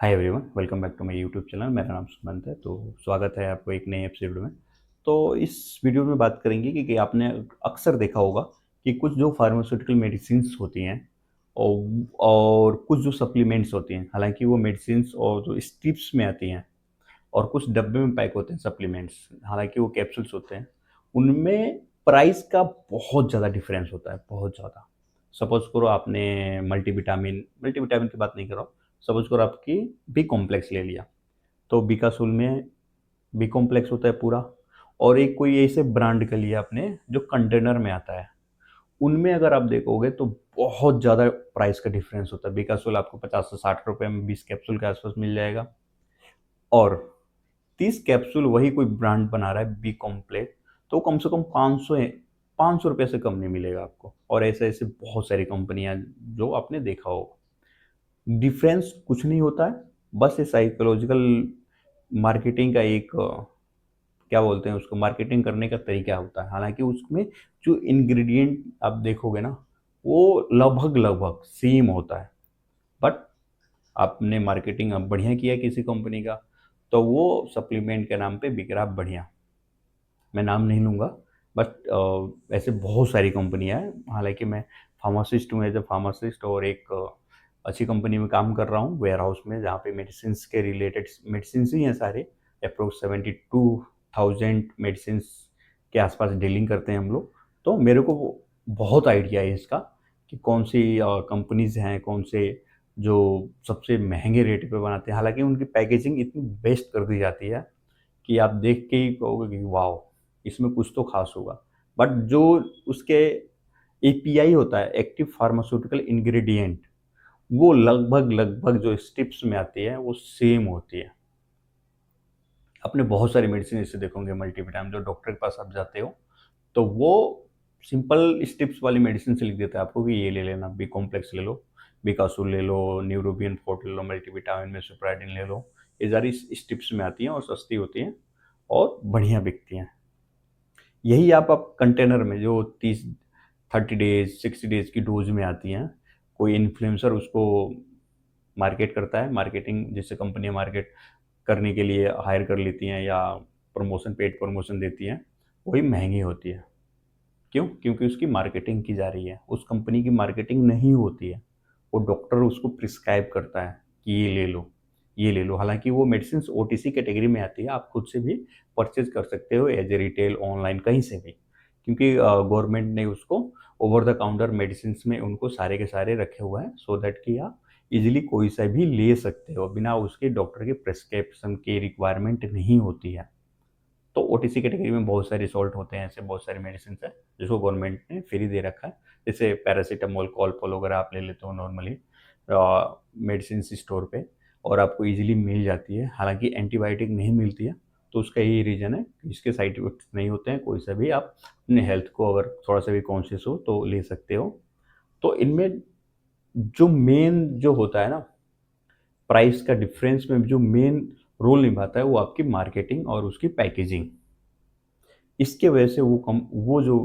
Hi everyone, welcome back to my YouTube channel. मेरा नाम सुमंत है। तो स्वागत है आपको एक नए एपिसोड में। तो इस वीडियो में बात करेंगे कि आपने अक्सर देखा होगा कि कुछ जो फार्मास्यूटिकल मेडिसिन्स होती हैं और कुछ जो सप्लीमेंट्स होती हैं, हालांकि वो मेडिसिन्स और जो स्ट्रिप्स में आती हैं और कुछ डब्बे में पैक होते हैं सप्लीमेंट्स, हालांकि वो कैप्सूल्स होते हैं। उनमें प्राइस का बहुत ज़्यादा डिफरेंस होता है, बहुत ज़्यादा। सपोज करो आपने मल्टीविटामिन मल्टीविटामिन की बात नहीं कर रहा हूँ। सपोज करो आपकी बी कॉम्प्लेक्स ले लिया, तो बीकासुल में बी कॉम्प्लेक्स होता है पूरा, और एक कोई ऐसे ब्रांड का लिया आपने जो कंटेनर में आता है। उनमें अगर आप देखोगे तो बहुत ज़्यादा प्राइस का डिफरेंस होता है। बीकासुल आपको 50 से 60 रुपए में 20 कैप्सूल के आसपास मिल जाएगा, और 30 कैप्सूल वही कोई ब्रांड बना रहा है बी कॉम्प्लेक्स, तो कम से कम 500 रुपये से कम नहीं मिलेगा आपको। और ऐसे ऐसे बहुत सारी कंपनियां जो आपने देखा होगा। डिफरेंस कुछ नहीं होता है, बस ये साइकोलॉजिकल मार्केटिंग का एक क्या बोलते हैं उसको, मार्केटिंग करने का तरीका होता है। हालांकि उसमें जो इंग्रेडिएंट आप देखोगे ना, वो लगभग लगभग सेम होता है, बट आपने मार्केटिंग अब बढ़िया किया किसी कंपनी का, तो वो सप्लीमेंट के नाम पे बिक रहा बढ़िया। मैं नाम नहीं लूँगा, बट ऐसे बहुत सारी कंपनियां हैं। हालांकि मैं फार्मासिस्ट हूँ, एज ए फार्मासिस्ट, और एक अच्छी कंपनी में काम कर रहा हूँ वेयर हाउस में, जहाँ पे मेडिसिन के रिलेटेड मेडिसिन ही हैं सारे। अप्रोक्स 72,000 मेडिसिन के आसपास डीलिंग करते हैं हम लोग। तो मेरे को बहुत आइडिया है इसका कि कौन सी कंपनीज हैं, कौन से जो सबसे महंगे रेट पे बनाते हैं। हालांकि उनकी पैकेजिंग इतनी बेस्ट कर दी जाती है कि आप देख के ही कहोगे कि वाओ, इसमें कुछ तो खास होगा। बट जो उसके एपीआई होता है, एक्टिव फार्मास्यूटिकल इंग्रेडिएंट, वो लगभग लगभग जो स्ट्रिप्स में आती है वो सेम होती है। आपने बहुत सारी मेडिसिन इससे देखोगे मल्टीविटामिन, जो डॉक्टर के पास आप जाते हो तो वो सिंपल स्ट्रिप्स वाली मेडिसिन से लिख देता है आपको कि ये ले लेना, बी कॉम्प्लेक्स ले लो, बीकासुल ले लो, न्यूरोबियन फोर्ट ले लो, मल्टीविटामिन में सुप्राडिन ले लो। ये सारी स्ट्रिप्स में आती हैं और सस्ती होती हैं और बढ़िया बिकती हैं। यही आप कंटेनर में जो 30 डेज 60 डेज की डोज में आती हैं, कोई इन्फ्लुएंसर उसको मार्केट करता है, मार्केटिंग जिससे कंपनियां मार्केट करने के लिए हायर कर लेती हैं या प्रमोशन, पेड प्रमोशन देती हैं, वही महंगी होती है। क्यों? क्योंकि उसकी मार्केटिंग की जा रही है। उस कंपनी की मार्केटिंग नहीं होती है, वो डॉक्टर उसको प्रिस्क्राइब करता है कि ये ले लो, ये ले लो। हालांकि वो मेडिसिन ओटीसी कैटेगरी में आती है, आप खुद से भी परचेज कर सकते हो एज ए रिटेल, ऑनलाइन, कहीं से भी। क्योंकि गवर्नमेंट ने उसको ओवर द काउंटर मेडिसिन में उनको सारे के सारे रखे हुए हैं, सो दैट कि आप इजीली कोई सा भी ले सकते हो, बिना उसके डॉक्टर के प्रिस्क्रिप्शन की रिक्वायरमेंट नहीं होती है। तो ओटीसी कैटेगरी में बहुत सारे सॉल्ट होते हैं, ऐसे बहुत सारी मेडिसिन है जिसको गवर्नमेंट ने फ्री दे रखा है। जैसे पैरासीटामोल, कॉलपोल वगैरह आप ले लेते हो नॉर्मली मेडिसिन स्टोर पे, और आपको इजीली मिल जाती है। हालांकि एंटीबायोटिक नहीं मिलती है, तो उसका यही रीज़न है कि इसके साइड इफेक्ट्स नहीं होते हैं कोई सा भी। आप अपने हेल्थ को अगर थोड़ा सा भी कॉन्शियस हो तो ले सकते हो। तो इनमें जो मेन जो होता है ना, प्राइस का डिफरेंस में जो मेन रोल निभाता है वो आपकी मार्केटिंग और उसकी पैकेजिंग। इसके वजह से वो जो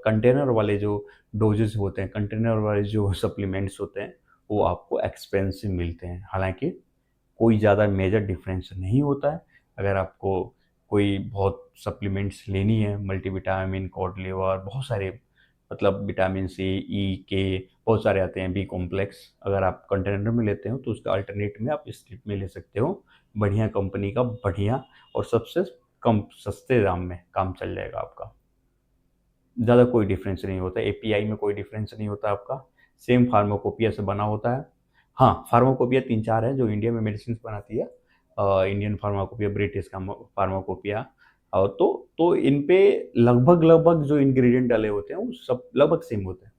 कंटेनर वाले जो डोजेज़ होते हैं, कंटेनर वाले जो सप्लीमेंट्स होते हैं, वो आपको एक्सपेंसिव मिलते हैं। हालाँकि कोई ज़्यादा मेजर डिफरेंस नहीं होता है। अगर आपको कोई बहुत सप्लीमेंट्स लेनी है, मल्टीविटामिन, कॉड लिवर, बहुत सारे, मतलब विटामिन सी, ई, के, बहुत सारे आते हैं, बी कॉम्प्लेक्स, अगर आप कंटेनर में लेते हो तो उसका अल्टरनेट में आप स्ट्रिप में ले सकते हो। बढ़िया कंपनी का, बढ़िया, और सबसे कम सस्ते दाम में काम चल जाएगा आपका। ज़्यादा कोई डिफरेंस नहीं होता, एपीआई में कोई डिफरेंस नहीं होता आपका। सेम फार्माकोपिया से बना होता है। हाँ, फार्माकोपिया 3-4 है जो इंडिया में मेडिसिन बनाती है। इंडियन फार्माकोपिया, ब्रिटिश का फार्माकोपिया। और तो इन पे लगभग लगभग जो इंग्रेडिएंट डाले होते हैं वो सब लगभग सेम होते हैं।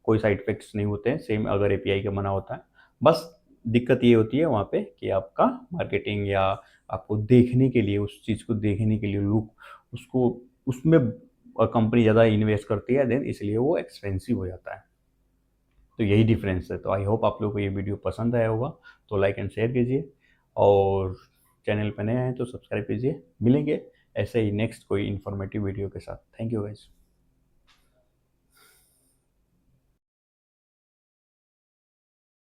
कोई साइड इफेक्ट्स नहीं होते हैं, सेम अगर एपीआई का बना होता है। बस दिक्कत ये होती है वहाँ पे कि आपका मार्केटिंग, या आपको देखने के लिए, उस चीज़ को देखने के लिए लुक, उसको उसमें कंपनी ज़्यादा इन्वेस्ट करती है, देन इसलिए वो एक्सपेंसिव हो जाता है। तो यही डिफरेंस है। तो आई होप आप लोग को ये वीडियो पसंद आया होगा। तो लाइक एंड शेयर कीजिए, और चैनल पर नए आए तो सब्सक्राइब कीजिए। मिलेंगे ऐसे ही नेक्स्ट कोई इन्फॉर्मेटिव वीडियो के साथ। Thank you guys.